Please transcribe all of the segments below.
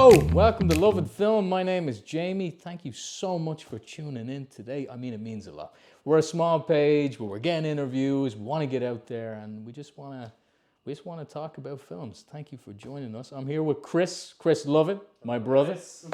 Hello, welcome to Love and Film. My name is Jamie. Thank you so much for tuning in today. I mean, it means a lot. We're a small page, but we're getting interviews. We want to get out there, and we just want to talk about films. Thank you for joining us. I'm here with Chris Lovett, my brother. Chris.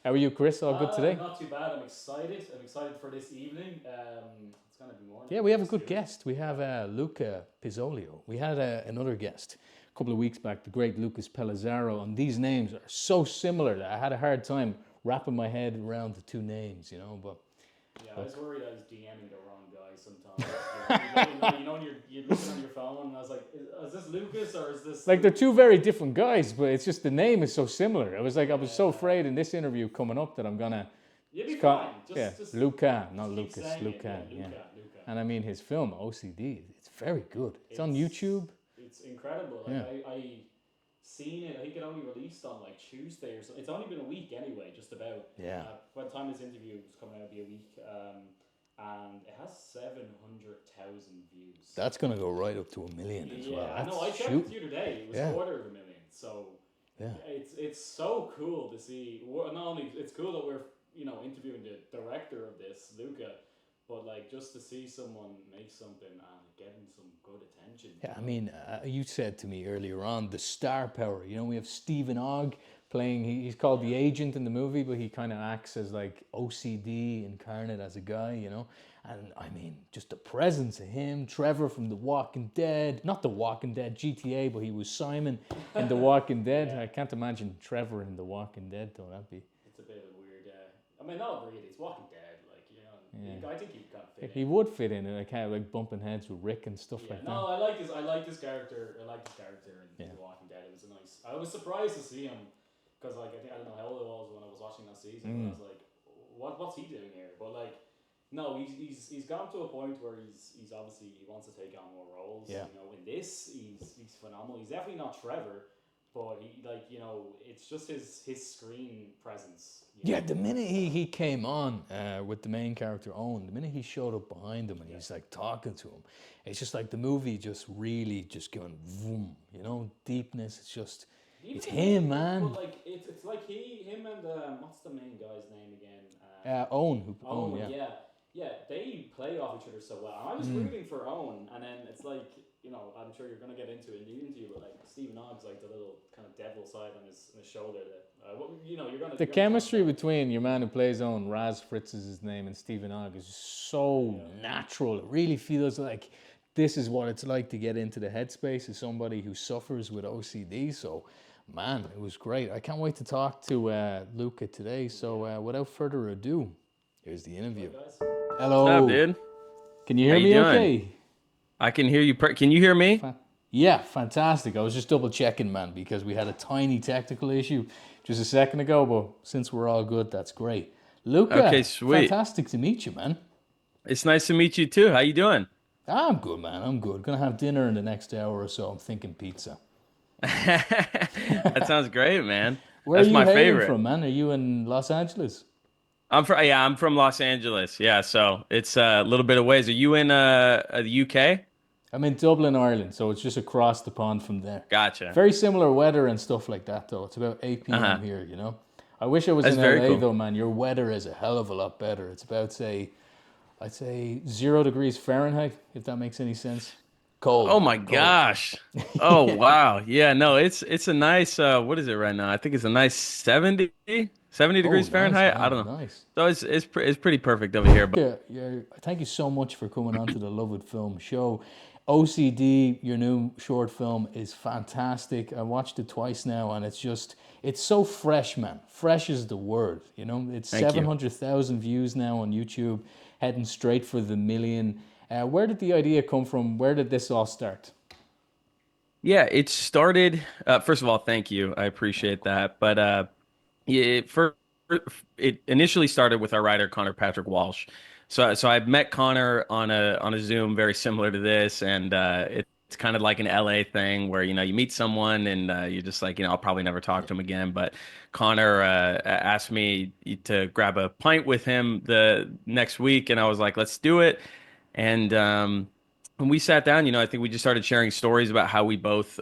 How are you, Chris? All good today? Not too bad. I'm excited. I'm excited for this evening. It's gonna be morning. Yeah, we have a good guest. We have Luca Pizzoleo. We had another guest a couple of weeks back, the great Lucas Pellizzaro, and these names are so similar that I had a hard time wrapping my head around the two names, but Yeah, I was worried I was DMing the wrong guy sometimes. You're looking on your phone, and I was like, is this Lucas or is this? like they're two very different guys, but it's just the name is so similar. I was so afraid in this interview coming up that I'm gonna You'll be fine. Just Luca, not keep Lucas, saying it. Luca, Yeah, Luca. And I mean his film O.C.D. It's very good. It's on YouTube. It's incredible. Like, I seen it. I think it only released on like Tuesday or something. It's only been a week anyway, just about. Yeah. By the time this interview was coming out, it'll be a week. And it has 700,000 views. That's gonna go right up to 1 million as well. I know. I checked it the other day. It was a quarter of a million. So yeah, it's so cool to see. Not only it's cool that we're interviewing the director of this, Luca, but like just to see someone make something and getting some good attention. Yeah, I mean, you said to me earlier on the star power. We have Stephen Ogg playing. He's called the agent in the movie, but he kind of acts as like O.C.D. incarnate as a guy. And I mean, just the presence of him, Trevor from The Walking Dead, not The Walking Dead, GTA, but he was Simon in The Walking Dead. Yeah. I can't imagine Trevor in The Walking Dead though. That'd be. It's a bit of a weird. I mean, not really. It's Walking Dead. Yeah. I think he kind of fit He in. would fit in, like kind of like bumping heads with Rick and stuff like that. No, I like this character. I like this character in The Walking Dead. It was a nice. I was surprised to see him because like I don't know how old I was when I was watching that season. But I was like, what's he doing here? But like, no, he's gone to a point where he's obviously he wants to take on more roles. Yeah. In this he's phenomenal. He's definitely not Trevor, but he it's just his screen presence. Yeah, the minute he came on with the main character Owen, the minute he showed up behind him and he's like talking to him, it's just like the movie just really just going boom, deepness. It's just Even it's him, man. But like it's like him and what's the main guy's name again? Owen, Owen, yeah, they play off each other so well. And I was rooting for Owen, and then it's like I'm sure you're gonna get into it in the interview, but like Stephen Ogg's like the little kind of devil side on his shoulder that you're gonna. The chemistry between your man who plays Owen, Raz Fritz is his name, and Stephen Ogg is so natural. It really feels like this is what it's like to get into the headspace of somebody who suffers with O.C.D. So, man, it was great. I can't wait to talk to Luca today. So, without further ado, here's the interview. Hello. What's up, dude? Can you hear How me you doing? okay? I can hear you. Can you hear me? Yeah, fantastic. I was just double checking, man, because we had a tiny technical issue just a second ago, but since we're all good, that's great. Luca, Okay, sweet. Fantastic to meet you, man. It's nice to meet you too. How you doing? I'm good, man. I'm good. Gonna have dinner in the next hour or so. I'm thinking pizza. That sounds great, man. Where That's are you my hailing favorite. from, man? Are you in Los Angeles? I'm from Los Angeles. Yeah, so it's a little bit of ways. Are you in the UK? I'm in Dublin, Ireland, so it's just across the pond from there. Gotcha. Very similar weather and stuff like that, though. It's about 8 p.m. here, I wish I was That's in very LA, cool. though, man. Your weather is a hell of a lot better. It's about, I'd say 0 degrees Fahrenheit, if that makes any sense. Cold. Oh my Cold. gosh. Oh wow. Yeah, no, it's a nice what is it right now? I think it's a nice 70 degrees Oh, Fahrenheit. nice, I man, don't know. nice. So it's pretty perfect over here, but Yeah, thank you so much for coming on to the Love It Film show. O.C.D., your new short film, is fantastic. I watched it twice now, and it's so fresh, man. Fresh is the word, It's Thank you. 700,000 views now on YouTube, heading straight for the million. Where did the idea come from? Where did this all start? yeah, it started first of all, thank you. I appreciate that. But it initially started with our writer Connor Patrick Walsh. So I met Connor on a Zoom very similar to this, and it's kind of like an LA thing where you meet someone and you're just like I'll probably never talk to him again. But Connor asked me to grab a pint with him the next week, and I was like, let's do it. And when we sat down, I think we just started sharing stories about how we both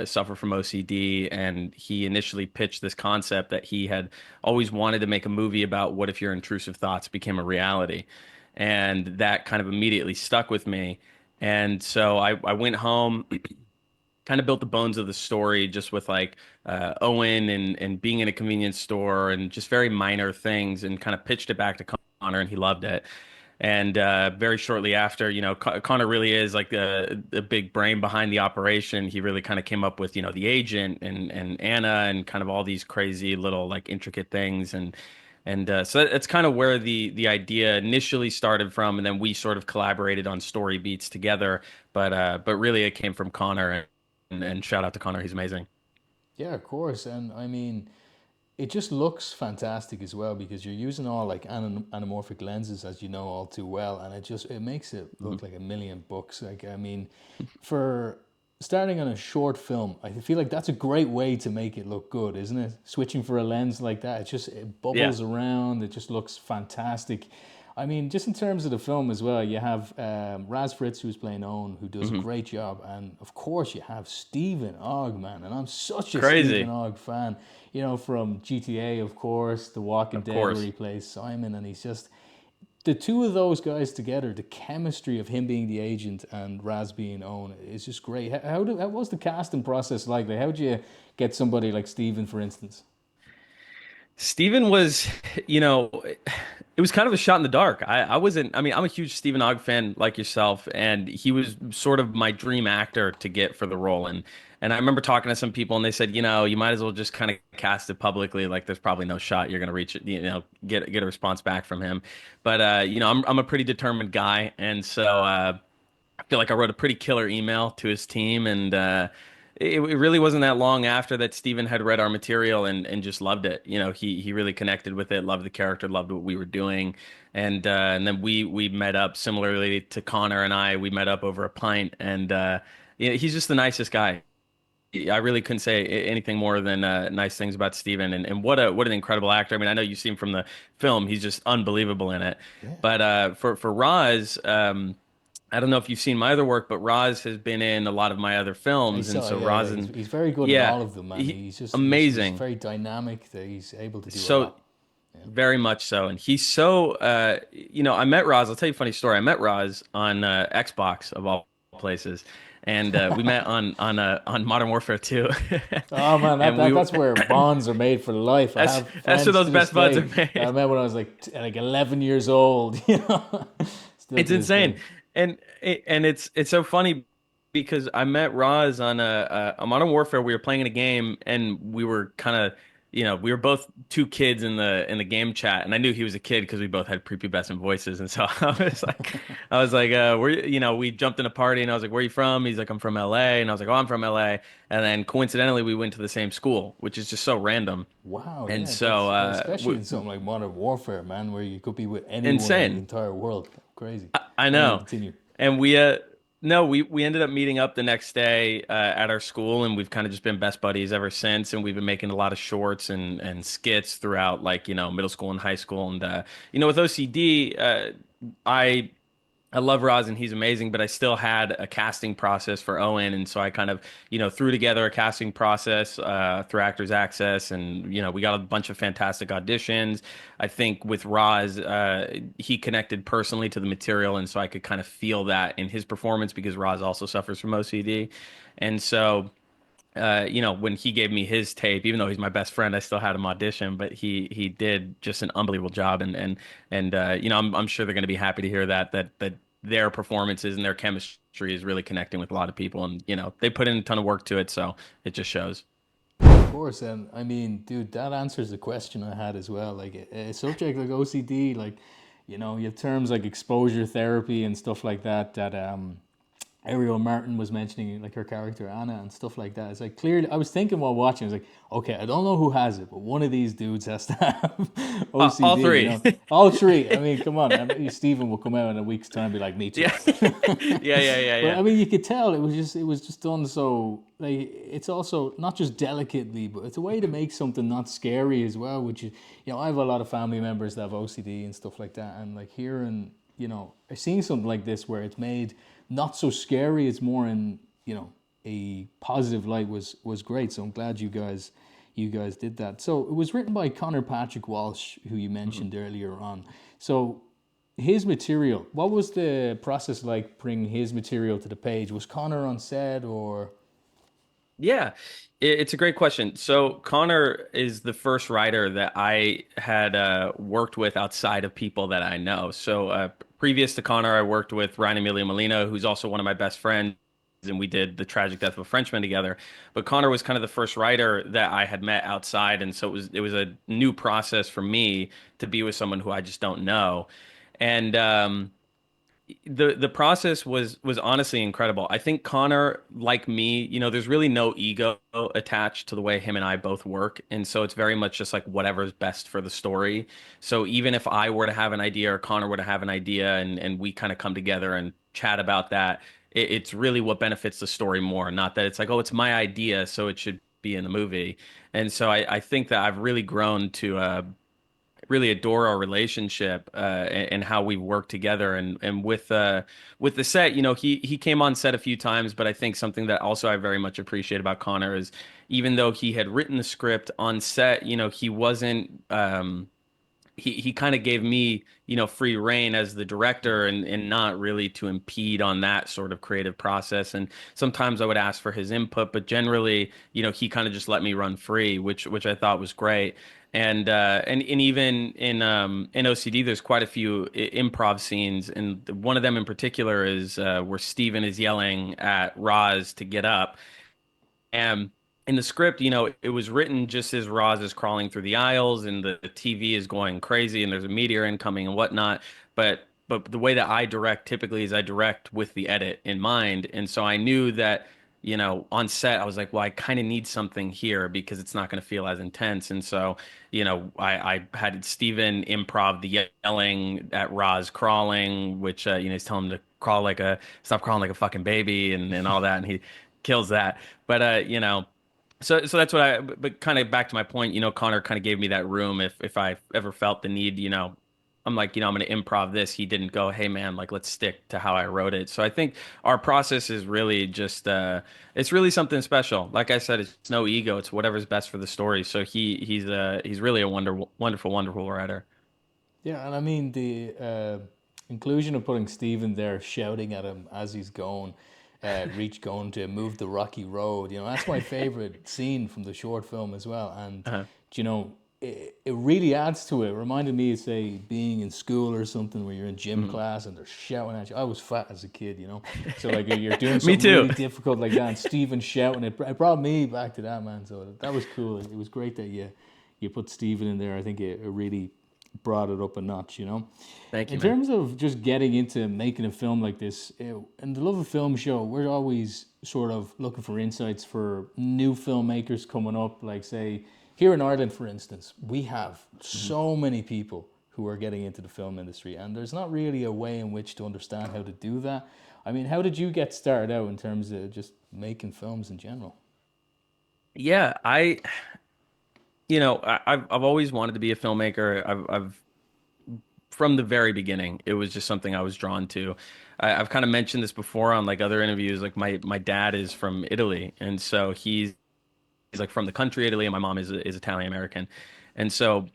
suffer from OCD. And he initially pitched this concept that he had always wanted to make a movie about what if your intrusive thoughts became a reality. And that kind of immediately stuck with me. And so I went home, kind of built the bones of the story just with like Owen and being in a convenience store and just very minor things, and kind of pitched it back to Connor, and he loved it. And very shortly after, Connor really is like the big brain behind the operation. He really kind of came up with, the agent and Anna and kind of all these crazy little like intricate things. And so that's kind of where the idea initially started from, and then we sort of collaborated on story beats together. But really, it came from Connor, and shout out to Connor, he's amazing. Yeah, of course. And I mean, it just looks fantastic as well because you're using all like anamorphic lenses, as you know all too well, and it makes it Mhm. look like a million bucks. Like, I mean, for starting on a short film, I feel like that's a great way to make it look good, isn't it? Switching for a lens like that, it Yeah. bubbles around, it just looks fantastic. I mean, just in terms of the film as well, you have Raz Fritz, who's playing Owen, who does a Hmm. great job, and of course you have Stephen Ogg, man, and I'm such a Stephen Crazy. Ogg fan. From GTA, of course, The Walking Of Dead, where course. he plays Simon, and he's just the two of those guys together. The chemistry of him being the agent and Raz being Owen is just great. How was the casting process like? How would you get somebody like Stephen, for instance? Steven was, you know, it was kind of a shot in the dark. I wasn't, I mean, I'm a huge Stephen Ogg fan like yourself, and he was sort of my dream actor to get for the role. And I remember talking to some people, and they said, you might as well just kind of cast it publicly. Like, there's probably no shot you're going to reach it, get a response back from him. But, I'm a pretty determined guy. And so, I feel like I wrote a pretty killer email to his team, and it really wasn't that long after that Steven had read our material and just loved it. He really connected with it, loved the character, loved what we were doing, and then we met up similarly to Connor and I. We met up over a pint, and he's just the nicest guy. I really couldn't say anything more than nice things about Steven, and what an incredible actor. I mean, I know you've seen from the film; he's just unbelievable in it. Yeah, But for Roz, I don't know if you've seen my other work, but Roz has been in a lot of my other I films, and saw. so Yeah, yeah. Roz, He's very good in yeah, all of them, man. he, He's amazing. very dynamic. That he's able to do a So lot. Yeah. very much so, and he's so. I met Roz. I'll tell you a funny story. I met Roz on Xbox of all places, and we met on Modern Warfare 2, Oh man, and we were. that's where bonds are made for life. I That's have that's where friends those to this best buds are day that I made. met when I was like 11 years old. Still It's to this insane, day. and it's so funny because I met Roz on a Modern Warfare. We were playing in a game, and we were kind of, we were both two kids in the game chat, and I knew he was a kid because we both had prepubescent voices, and so we jumped in a party, and I was like, "Where are you from?" He's like, "I'm from LA," and I was like, "Oh, I'm from LA," and then coincidentally, we went to the same school, which is just so random, Wow, and yeah, so especially in something like Modern Warfare, man, where you could be with anyone in the insane. entire world. Crazy. I Anyway, know. continue. And no, we ended up meeting up the next day at our school, and we've kind of just been best buddies ever since. And we've been making a lot of shorts and skits throughout, like, middle school and high school. And with OCD, I love Roz and he's amazing, but I still had a casting process for Owen, and so I kind of, threw together a casting process through Actors Access, and we got a bunch of fantastic auditions. I think with Roz, he connected personally to the material, and so I could kind of feel that in his performance because Roz also suffers from OCD, and so when he gave me his tape, even though he's my best friend, I still had him audition, but he did just an unbelievable job, and I'm sure they're going to be happy to hear that their performances and their chemistry is really connecting with a lot of people, and they put in a ton of work to it, so it just shows. Of course, and I mean, dude, that answers the question I had as well. Like a subject like OCD, like you have terms like exposure therapy and stuff like that. Ariel Martin was mentioning like her character Anna and stuff like that. It's like clearly I was thinking while watching, I was like, okay, I don't know who has it, but one of these dudes has to have All OCD, three. All three. I mean, come on. I mean, Stephen will come out in a week's time and be like, me too. Yeah, yeah, yeah, yeah, But yeah. I mean, you could tell it was just done so like it's also not just delicately, but it's a way to make something not scary as well. Which is, I have a lot of family members that have OCD and stuff like that, and like hearing, seeing something like this where it's made not so scary. It's more in, a positive light was great. So I'm glad you guys did that. So it was written by Connor Patrick Walsh, who you Mhm. mentioned earlier on. So his material, what was the process like bringing his material to the page? Was Connor on set or? Yeah, it's a great question. So Connor is the first writer that I had worked with outside of people that I know. So previous to Connor, I worked with Ryan Emilio Molina, who's also one of my best friends, and we did The Tragic Death of a Frenchman together. But Connor was kind of the first writer that I had met outside, and so it was a new process for me to be with someone who I just don't know. And the process was honestly incredible. I think Connor, like me, there's really no ego attached to the way him and I both work, and so it's very much just like whatever's best for the story. So even if I were to have an idea or Connor were to have an idea, and we kind of come together and chat about that, it's really what benefits the story more. Not that it's like, oh, it's my idea, so it should be in the movie. And so I think that I've really grown to really adore our relationship and how we work together and with the set, he came on set a few times, but I think something that also I very much appreciate about Connor is even though he had written the script on set, he wasn't he kind of gave me, free reign as the director and not really to impede on that sort of creative process. And sometimes I would ask for his input, but generally, he kind of just let me run free, which I thought was great. And even in O.C.D, there's quite a few improv scenes, and one of them in particular is where Steven is yelling at Roz to get up. And in the script, it was written just as Roz is crawling through the aisles and the TV is going crazy and there's a meteor incoming and whatnot. But the way that I direct typically is I direct with the edit in mind. And so I knew that, on set, I was like, well, I kind of need something here because it's not going to feel as intense. And so, I had Steven improv the yelling at Roz crawling, which, he's telling him to stop crawling like a fucking baby and all that. And he kills that. But so that's what but kind of back to my point, Connor kind of gave me that room if I ever felt the need, I'm like, I'm going to improv this. He didn't go, hey man, like let's stick to how I wrote it. So I think our process is really just it's really something special. Like I said, it's no ego. It's whatever's best for the story. So he's really a wonderful writer. Yeah, and I mean the inclusion of putting Stephen there shouting at him as he's going to move the rocky road. That's my favorite scene from the short film as well. And Uh-huh. it really adds to it. It reminded me of, say, being in school or something where you're in gym Mhm. class and they're shouting at you. I was fat as a kid. So like you're doing Me something too. really difficult like that, and Stephen shouting it brought me back to that, man. So that was cool. It was great that you put Stephen in there. I think it really brought it up a notch. Thank In you, man. terms of just getting into making a film like this, in the Love of Film show, we're always sort of looking for insights for new filmmakers coming up. Like, say, here in Ireland, for instance, we have Mhm. so many people who are getting into the film industry, and there's not really a way in which to understand how to do that. I mean, how did you get started out in terms of just making films in general? Yeah, I've always wanted to be a filmmaker. I've from the very beginning, it was just something I was drawn to. I've kind of mentioned this before on like other interviews. Like my dad is from Italy, and so he's like from the country Italy, and my mom is Italian American, and so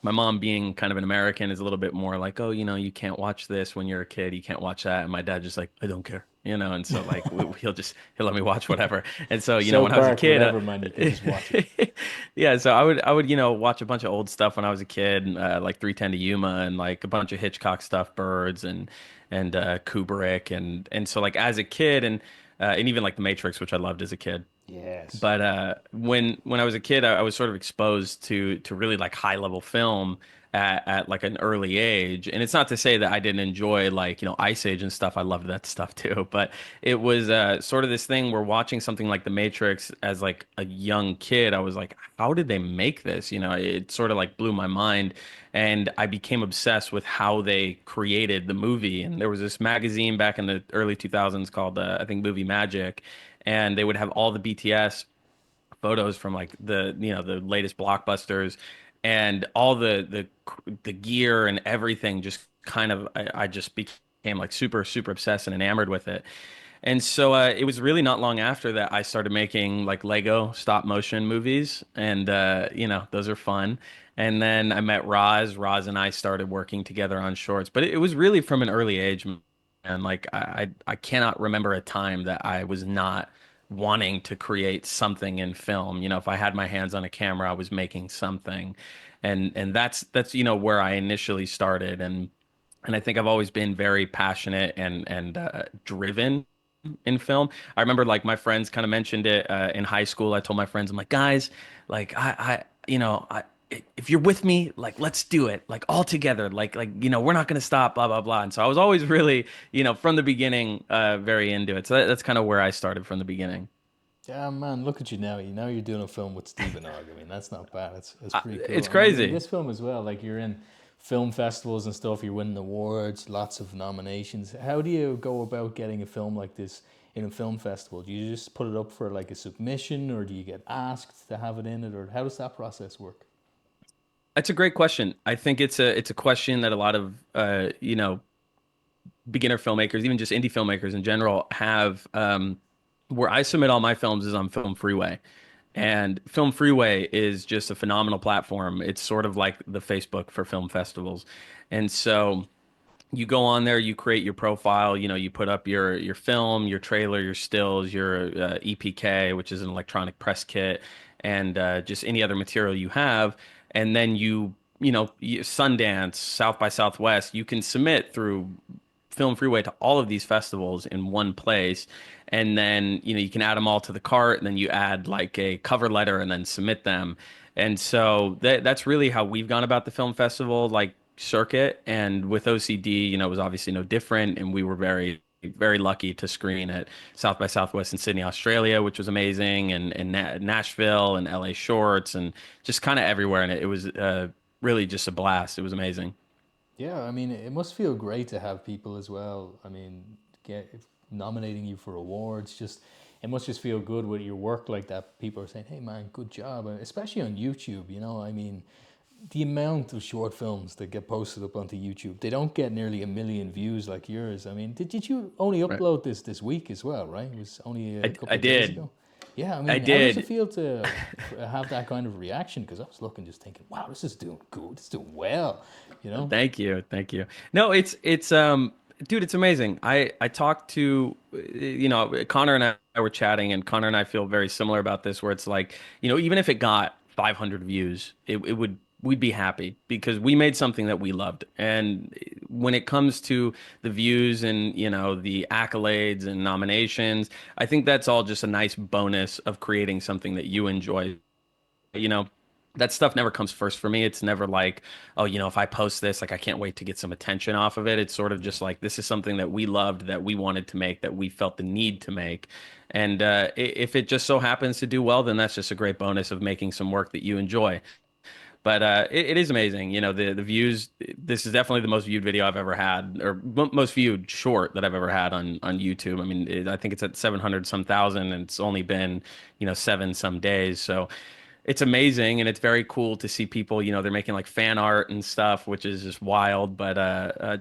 my mom being kind of an American is a little bit more like, oh, you can't watch this when you're a kid, you can't watch that, and my dad just like, I don't care, and so like he'll let me watch whatever, and so South when I was a Park, kid, whatever, man, you can just watch it. yeah, so I would watch a bunch of old stuff when I was a kid, like 310 to Yuma and like a bunch of Hitchcock stuff, Birds and Kubrick and so like as a kid and even like The Matrix, which I loved as a kid. Yes. But when I was a kid, I was sort of exposed to really like high level film at like an early age. And it's not to say that I didn't enjoy like Ice Age and stuff. I loved that stuff too. But it was sort of this thing where watching something like The Matrix as like a young kid, I was like, how did they make this? It sort of like blew my mind. And I became obsessed with how they created the movie. And there was this magazine back in the early 2000s called I think Movie Magic, and they would have all the BTS photos from like the latest blockbusters and all the gear and everything just kind of I just became became like super, super obsessed and enamored with it. And so it was really not long after that I started making like Lego stop motion movies, and those are fun. And then I met Roz. Roz and I started working together on shorts, but it was really from an early age, and like I cannot remember a time that I was not wanting to create something in film. If I had my hands on a camera, I was making something, and that's where I initially started, and I think I've always been very passionate and driven in film. I remember like my friends kind of mentioned it in high school. I told my friends, I'm like, guys, like if you're with me, like let's do it, like all together, like we're not gonna stop, blah blah blah. And so I was always really, from the beginning, very into it. So that's kind of where I started from the beginning. Yeah, man, look at you now. You know you're doing a film with Stephen Ogg. I mean, that's not bad. It's pretty It's cool. I mean, in crazy. this film as well, like you're in film festivals and stuff, you're winning awards, lots of nominations. How do you go about getting a film like this in a film festival? Do you just put it up for like a submission, or do you get asked to have it in it, or how does that process work? That's a great question. I think it's a question that a lot of beginner filmmakers, even just indie filmmakers in general, have. Where I submit all my films is on Film Freeway. And Film Freeway is just a phenomenal platform. It's sort of like the Facebook for film festivals. And so you go on there, you create your profile, you put up your film, your trailer, your stills, your EPK, which is an electronic press kit, and just any other material you have, and then Sundance, South by Southwest, you can submit through Film Freeway to all of these festivals in one place. And then, you can add them all to the cart, and then you add like a cover letter and then submit them. And so that's really how we've gone about the film festival like circuit. And with O.C.D, it was obviously no different. And we were very, very lucky to screen at South by Southwest in Sydney, Australia, which was amazing, and Nashville and LA Shorts and just kind of everywhere. And it was really just a blast. It was amazing. Yeah, I mean, it must feel great to have people as well. I mean, get nominating you for awards. Just it must just feel good with your work like that. People are saying, "Hey, man, good job," especially on YouTube. I mean, the amount of short films that get posted up onto YouTube, they don't get nearly 1 million views like yours. I mean, did you only Right. upload this week as well, right? It was only a I couple of days did. ago. Yeah, I I mean, how does it did. feel to have that kind of reaction? Because I was looking, just thinking, wow, this is doing good. This is doing well, you know? Thank you. Thank you. No, it's dude, it's amazing. I talked to Connor and I were chatting, and Connor and I feel very similar about this, where it's like, even if it got 500 views, it would we'd be happy because we made something that we loved. And when it comes to the views and, the accolades and nominations, I think that's all just a nice bonus of creating something that you enjoy. you know that stuff never comes first for me. It's never like, oh, if I post this, like I can't wait to get some attention off of it. It's sort of just like this is something that we loved, that we wanted to make, that we felt the need to make. And if it just so happens to do well, then that's just a great bonus of making some work that you enjoy. But it is amazing. The views. This is definitely the most viewed video I've ever had, or most viewed short that I've ever had on YouTube. I mean, I think it's at 700 some thousand, and it's only been, seven some days. So it's amazing, and it's very cool to see people, they're making like fan art and stuff, which is just wild, but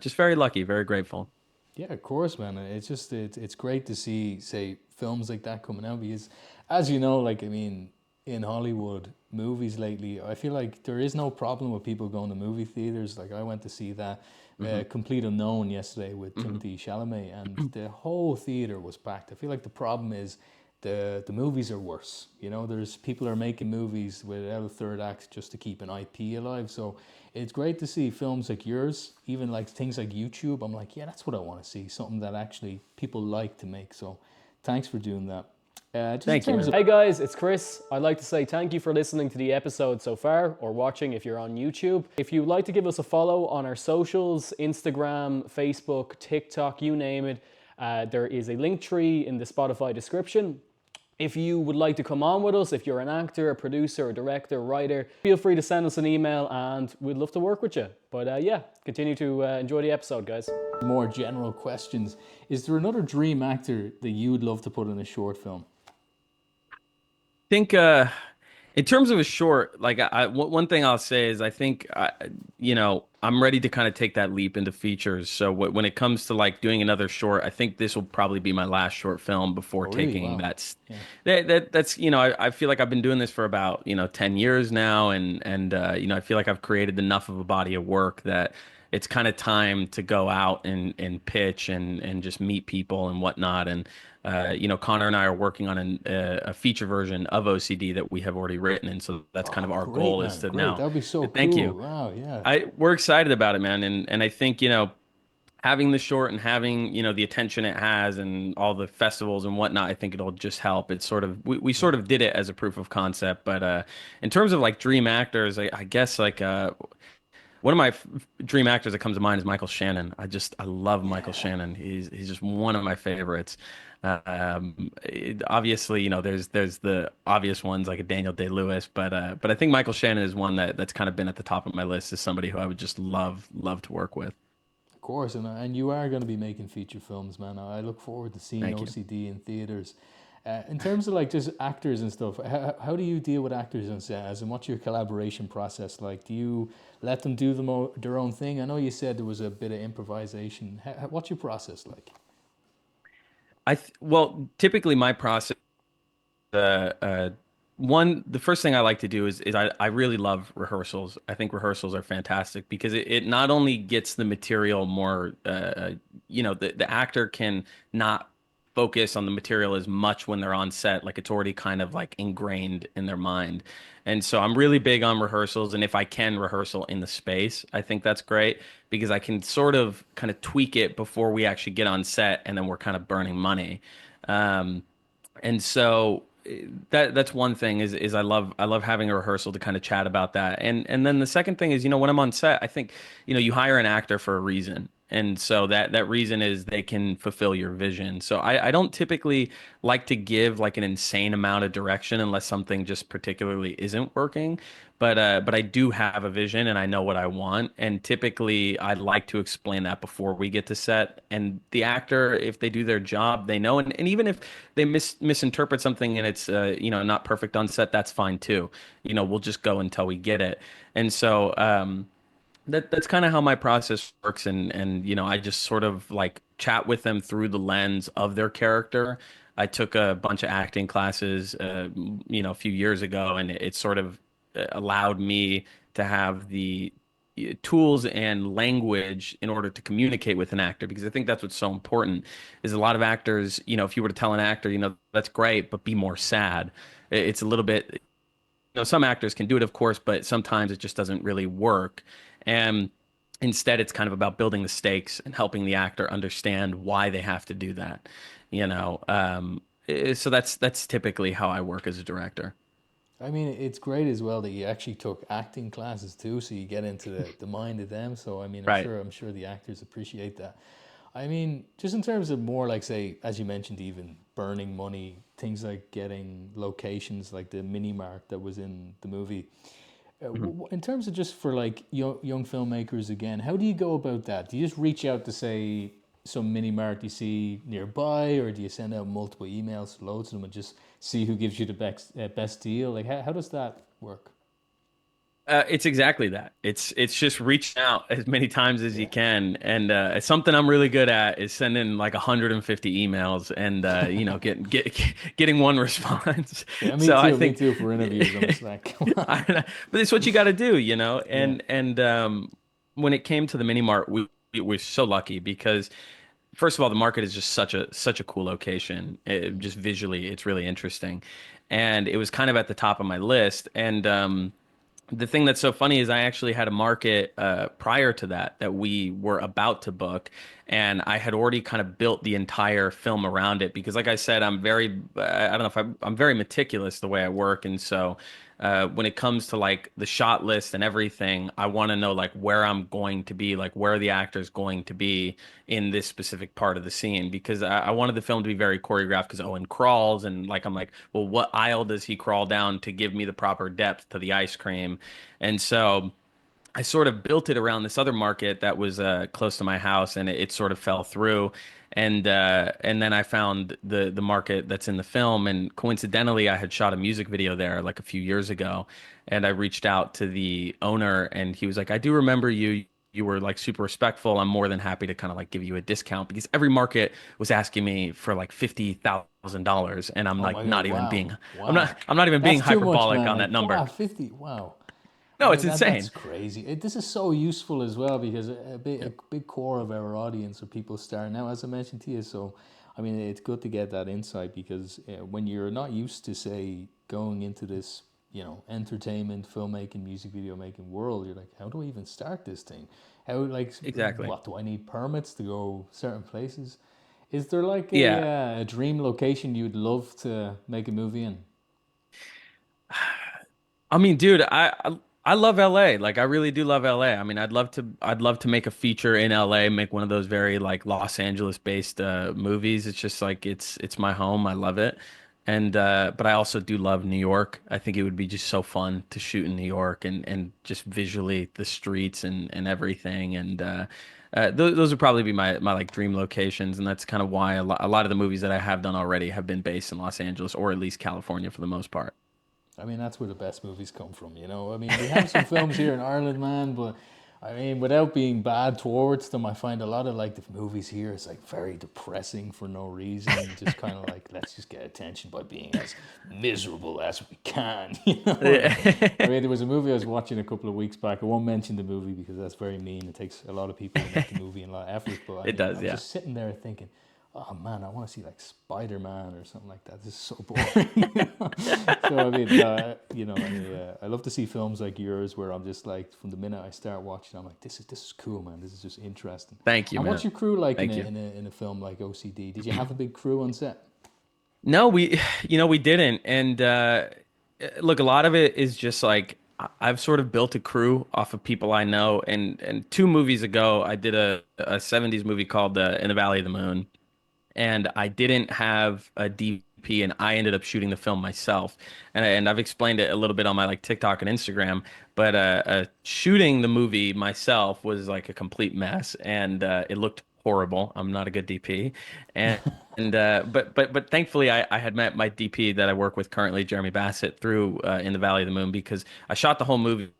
just very lucky, very grateful. Yeah, of course, man. It's great to see, say, films like that coming out because, as you know, like I mean, in Hollywood movies lately, I feel like there is no problem with people going to movie theaters. Like I went to see that Hmm. Complete Unknown yesterday with Hmm. Timothy Chalamet, and the whole theater was packed. I feel like the problem is the movies are worse. There's people are making movies without a third act just to keep an IP alive. So it's great to see films like yours, even like things like YouTube. I'm like, yeah, that's what I want to see. Something that actually people like to make. So thanks for doing that. Just in Thank you, terms man. of Hey guys, it's Chris. I'd like to say thank you for listening to the episode so far, or watching if you're on YouTube. If you'd like to give us a follow on our socials, Instagram, Facebook, TikTok, you name it, there is a link tree in the Spotify description. If you would like to come on with us, if you're an actor, a producer, a director, writer, feel free to send us an email and we'd love to work with you. But yeah, continue to enjoy the episode, guys. more general questions, is there another dream actor that you would love to put in a short film? Think In terms of a short, like one thing I'll say is I think I'm ready to kind of take that leap into features. So when it comes to like doing another short, I think this will probably be my last short film before Oh, really? taking Wow. that. Yeah. That's I feel like I've been doing this for about 10 years now, and I feel like I've created enough of a body of work that it's kind of time to go out and pitch and just meet people and whatnot. And Connor and I are working on a feature version of O.C.D that we have already written, and so that's kind Oh, of our great, goal is man. to Great. now. That would be so Thank cool. you. Wow. Yeah. We're excited about it, man, and I think having the short and having the attention it has and all the festivals and whatnot, I think it'll just help. It's sort of we Yeah. sort of did it as a proof of concept, but in terms of like dream actors, I guess like one of my dream actors that comes to mind is Michael Shannon. I love Michael Yeah. Shannon. He's just one of my favorites. Obviously, there's the obvious ones like a Daniel Day-Lewis, but I think Michael Shannon is one that's kind of been at the top of my list as somebody who I would just love to work with. Of course, and you are going to be making feature films, man. I look forward to seeing Thank you. OCD in theaters. In terms of like just actors and stuff, how do you deal with actors on set? And what's your collaboration process like? Do you let them do their own thing? I know you said there was a bit of improvisation. What's your process like? Well, typically my process uh, the first thing I like to do is I really love rehearsals. I think rehearsals are fantastic because it not only gets the material more the actor can not focus on the material as much when they're on set, like it's already kind of like ingrained in their mind. And so I'm really big on rehearsals, and if I can rehearsal in the space, I think that's great because I can sort of kind of tweak it before we actually get on set and then we're kind of burning money. Um, and so that's one thing is I love having a rehearsal to kind of chat about that. And then the second thing is, when I'm on set, I think, you hire an actor for a reason. And so that reason is they can fulfill your vision. So I don't typically like to give like an insane amount of direction unless something just particularly isn't working. But I do have a vision and I know what I want. And typically I like to explain that before we get to set. And the actor, if they do their job, they know. And even if they misinterpret something and it's not perfect on set, that's fine too. We'll just go until we get it. And so that's kind of how my process works, and I just sort of like chat with them through the lens of their character. I took a bunch of acting classes a few years ago, and it sort of allowed me to have the tools and language in order to communicate with an actor, because I think that's what's so important is a lot of actors, if you were to tell an actor, that's great, but be more sad. It's a little bit, some actors can do it, of course, but sometimes it just doesn't really work. And instead, it's kind of about building the stakes and helping the actor understand why they have to do that. So that's typically how I work as a director. I mean, it's great as well that you actually took acting classes too, so you get into the mind of them. So I mean, Right. I'm sure the actors appreciate that. I mean, just in terms of more like say, as you mentioned, even burning money, things like getting locations like the mini mart that was in the movie. Mhm. In terms of just for like young filmmakers again, how do you go about that? Do you just reach out to say some mini mart you see nearby, or do you send out multiple emails to loads of them and just see who gives you the best deal? Like how does that work? It's exactly that. It's just reaching out as many times as you Yeah. can, and it's something I'm really good at is sending like 150 emails and getting one response. Yeah, me So I too. Me think, too. For interviews, I'm just like, come on. but it's what you got to do, Yeah. And when it came to the mini mart, we were so lucky because first of all, the market is just such a cool location. Just visually, it's really interesting, and it was kind of at the top of my list. And the thing that's so funny is I actually had a market prior to that we were about to book, and I had already kind of built the entire film around it because, like I said, I don't know if I'm very meticulous the way I work, and so when it comes to like the shot list and everything, I want to know like where I'm going to be, like where the actor's going to be in this specific part of the scene because I wanted the film to be very choreographed because Owen crawls and like I'm like, well, what aisle does he crawl down to give me the proper depth to the ice cream? And so I sort of built it around this other market that was close to my house, and it sort of fell through. and then I found the market that's in the film, and coincidentally, I had shot a music video there like a few years ago, and I reached out to the owner, and he was like, "I do remember you. You were like super respectful. I'm more than happy to kind of like give you a discount because every market was asking me for like $50,000, and I'm Oh like my God! not even Wow, being, wow. I'm not even being That's too much, hyperbolic man. on that Like, number. wow, 50. Wow. I No, mean it's that's insane. crazy. This is so useful as well because a big core of our audience are people starting out, as I mentioned to you. So, I mean, it's good to get that insight because when you're not used to say going into this, entertainment, filmmaking, music video making world, you're like, how do I even start this thing? How like Exactly. what do I need permits to go certain places? Is there like Yeah. a dream location you'd love to make a movie in? I mean, dude, I love LA. Like I really do love LA. I mean, I'd love to make a feature in LA, make one of those very like Los Angeles based movies. It's just like it's my home. I love it. And but I also do love New York. I think it would be just so fun to shoot in New York and just visually the streets and everything and those would probably be my like dream locations, and that's kind of why a lot of the movies that I have done already have been based in Los Angeles or at least California for the most part. I mean, that's where the best movies come from, you know. I mean, we have some films here in Ireland, man, but I mean, without being bad towards them, I find a lot of like the movies here is like very depressing for no reason. Just kind of like, let's just get attention by being as miserable as we can, you know. Like, I mean, there was a movie I was watching a couple of weeks back. I won't mention the movie because that's very mean. It takes a lot of people to make a movie and a lot of effort. But I It mean, does, I'm yeah. just sitting there thinking, oh man, I want to see like Spider Man or something like that. This is so boring. You know? So I mean, I love to see films like yours where I'm just like, from the minute I start watching, I'm like, this is cool, man. This is just interesting. Thank you, And what's man. your crew like in Thank you. a film like O.C.D? Did you have a big crew on set? No, we, we didn't. And look, a lot of it is just like I've sort of built a crew off of people I know. And 2 movies ago, I did a 70s movie called In the Valley of the Moon, and I didn't have a DP, and I ended up shooting the film myself. And I've explained it a little bit on my like TikTok and Instagram, but shooting the movie myself was like a complete mess, and it looked horrible. I'm not a good DP, and but thankfully I had met my DP that I work with currently, Jeremy Bassett, through In the Valley of the Moon because I shot the whole movie.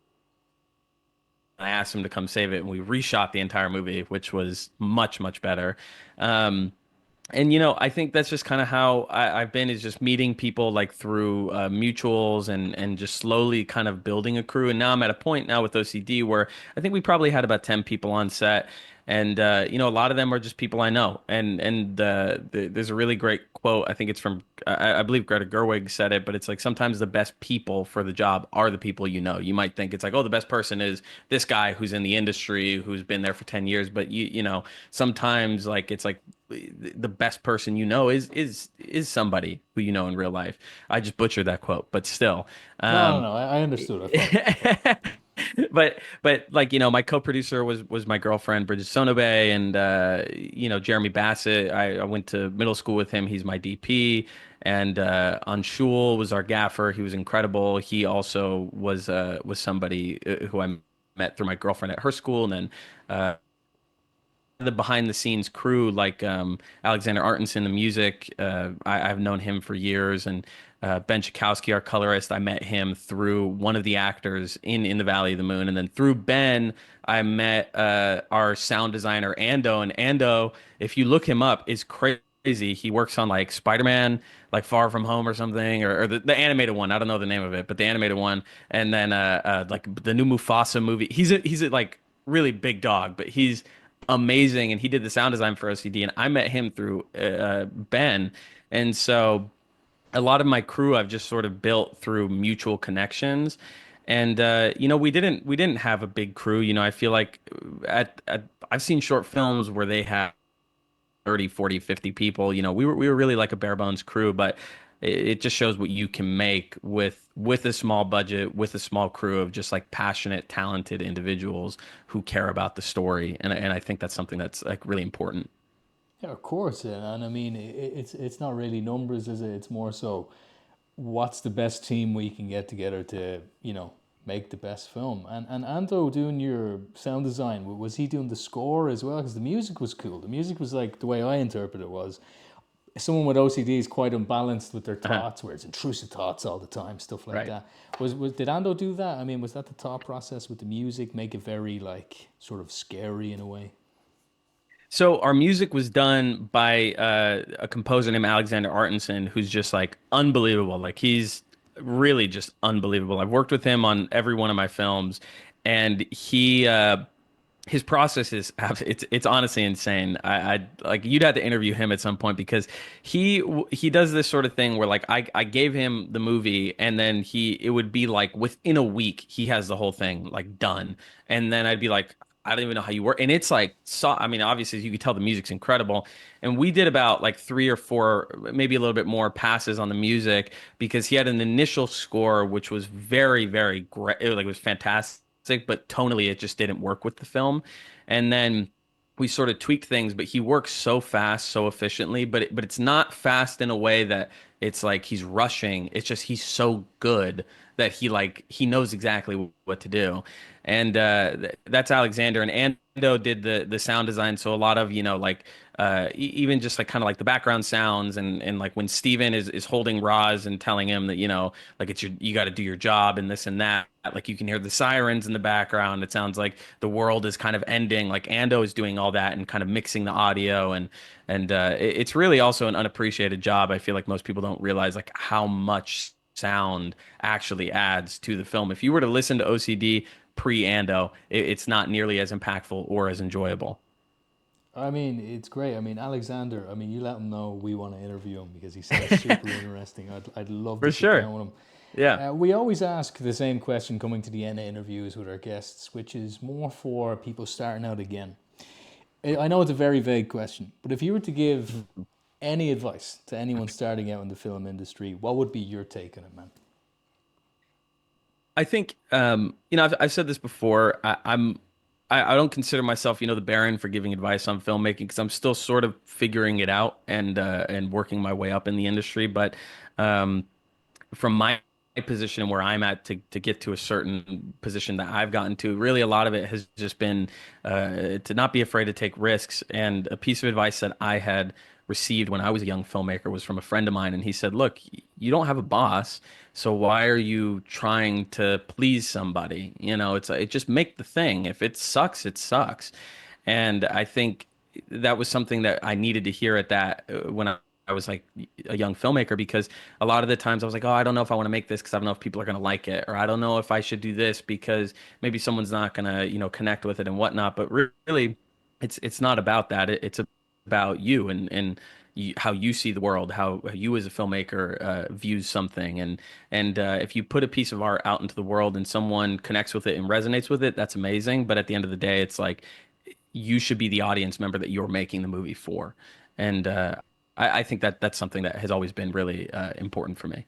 I asked him to come save it, and we reshot the entire movie, which was much, much better. Um, and I think that's just kind of how I've been is just meeting people like through mutuals and just slowly kind of building a crew. And now I'm at a point now with O.C.D where I think we probably had about 10 people on set. And a lot of them are just people I know. And there's a really great quote. I think it's from I believe Greta Gerwig said it, but it's like sometimes the best people for the job are the people you know. You might think it's like, oh, the best person is this guy who's in the industry who's been there for 10 years, but sometimes like it's like the best person is somebody who you know in real life. I just butchered that quote, but still. No, no, Um, no. I understood. I follow. I follow. but like my co-producer was my girlfriend Bridget Sonobe, and Jeremy Bassett. I went to middle school with him. He's my DP, and Anshul was our gaffer. He was incredible. He also was somebody who I met through my girlfriend at her school, and then. The behind the scenes crew like Alexander Artenson, the music. I've known him for years, and Ben Chakowski, our colorist. I met him through one of the actors in the Valley of the Moon, and then through Ben, I met our sound designer Ando. And Ando, if you look him up, is crazy. He works on like Spider-Man, like Far From Home or something, or the animated one. I don't know the name of it, but the animated one. And then like the new Mufasa movie. He's a like really big dog, but he's amazing, and he did the sound design for O.C.D, and I met him through Ben. And so a lot of my crew I've just sort of built through mutual connections. And we didn't have a big crew. I feel like I've seen short films where they have 30, 40, 50 people. We were really like a bare bones crew, but it just shows what you can make with a small budget, with a small crew of just like passionate, talented individuals who care about the story. And I think that's something that's like really important. Yeah, of course. And I mean, it's not really numbers, is it? It's more so what's the best team we can get together to, make the best film. And Anto doing your sound design, was he doing the score as well? Because the music was cool. The music was like, the way I interpret it was, someone with OCD is quite unbalanced with their thoughts, where it's intrusive thoughts all the time, stuff like Right. that. Did Ando do that? I mean, was that the thought process with the music, make it very like sort of scary in a way? So our music was done by a composer named Alexander Artenson, who's just like unbelievable. Like he's really just unbelievable. I've worked with him on every one of my films, and he his process is it's honestly insane. I like you'd have to interview him at some point because he does this sort of thing where like I gave him the movie and then it would be like within a week he has the whole thing like done, and then I'd be like, I don't even know how you work. And it's like, so, I mean, obviously you could tell the music's incredible. And we did about like 3 or 4, maybe a little bit more passes on the music because he had an initial score, which was very, very great. Like, it was fantastic, but tonally it just didn't work with the film. And then we sort of tweaked things, but he works so fast, so efficiently, but it's not fast in a way that it's like he's rushing. It's just he's so good that he knows exactly what to do. And that's Alexander. And Ando did the sound design, so a lot of like even just like kind of like the background sounds and like when Steven is holding Roz and telling him that like you got to do your job and this and that, like you can hear the sirens in the background. It sounds like the world is kind of ending. Like Ando is doing all that and kind of mixing the audio and it's really also an unappreciated job. I feel like most people don't realize like how much sound actually adds to the film. If you were to listen to OCD pre-Ando, it's not nearly as impactful or as enjoyable. I mean, it's great. I mean, Alexander, I mean, you let him know we want to interview him because he sounds super interesting. I'd love to For sit sure. down with him. Yeah. We always ask the same question coming to the end of interviews with our guests, which is more for people starting out again. I know it's a very vague question, but if you were to give any advice to anyone starting out in the film industry, what would be your take on it, man? I think I've said this before. I don't consider myself the Baron for giving advice on filmmaking because I'm still sort of figuring it out and working my way up in the industry. But um, from my position and where I'm at to get to a certain position that I've gotten to, really a lot of it has just been to not be afraid to take risks. And a piece of advice that I had received when I was a young filmmaker was from a friend of mine, and he said, "Look, you don't have a boss, so why are you trying to please somebody? It just make the thing. If it sucks, it sucks." And I think that was something that I needed to hear at that when I was like a young filmmaker because a lot of the times I was like, oh, I don't know if I want to make this because I don't know if people are going to like it, or I don't know if I should do this because maybe someone's not going to, connect with it and whatnot. But really, it's not about that. It's about you and how you see the world, how you as a filmmaker views something, and if you put a piece of art out into the world and someone connects with it and resonates with it, that's amazing. But at the end of the day, it's like you should be the audience member that you're making the movie for. And I think that's something that has always been really important for me.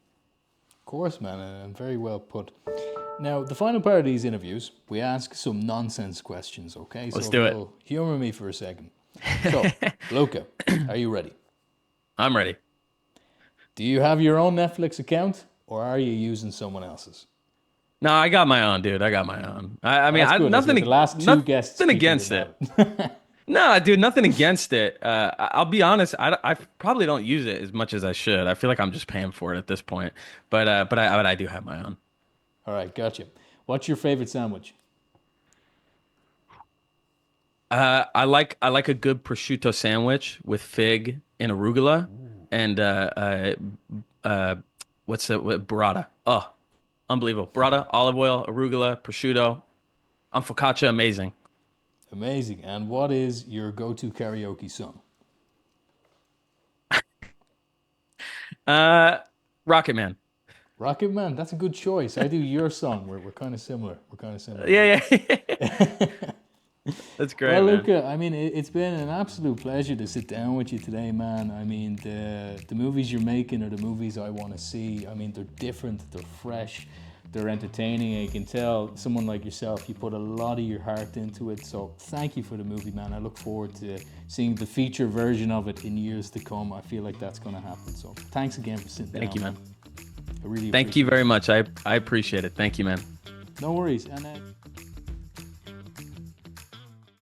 Of course, man, and very well put. Now, the final part of these interviews, we ask some nonsense questions, okay? Let's So do if it. you'll humor me for a second. So, Luca, are you ready? I'm ready. Do you have your own Netflix account, or are you using someone else's? No, I got my own, dude. I got my own. I mean, That's good. That's good. The last two guests nothing people against didn't it. have it. No, dude, nothing against it. I'll be honest. I probably don't use it as much as I should. I feel like I'm just paying for it at this point. But I do have my own. All right, gotcha. What's your favorite sandwich? I like a good prosciutto sandwich with fig and arugula, and burrata. Oh, unbelievable! Burrata, olive oil, arugula, prosciutto, and focaccia, amazing. Amazing. And what is your go-to karaoke song? Uh, Rocket Man. Rocket Man, that's a good choice. I do your song. We're kind of similar. We're kind of similar. Yeah, yeah. That's great, Well, man. Luca, I mean, it's been an absolute pleasure to sit down with you today, man. I mean, the movies you're making are the movies I want to see. I mean, they're different, they're fresh, they're entertaining. And you can tell someone like yourself, you put a lot of your heart into it. So thank you for the movie, man. I look forward to seeing the feature version of it in years to come. I feel like that's going to happen. So thanks again for sitting down. Thank you, man. I really Thank you very much. I appreciate it. Thank you, man. No worries. And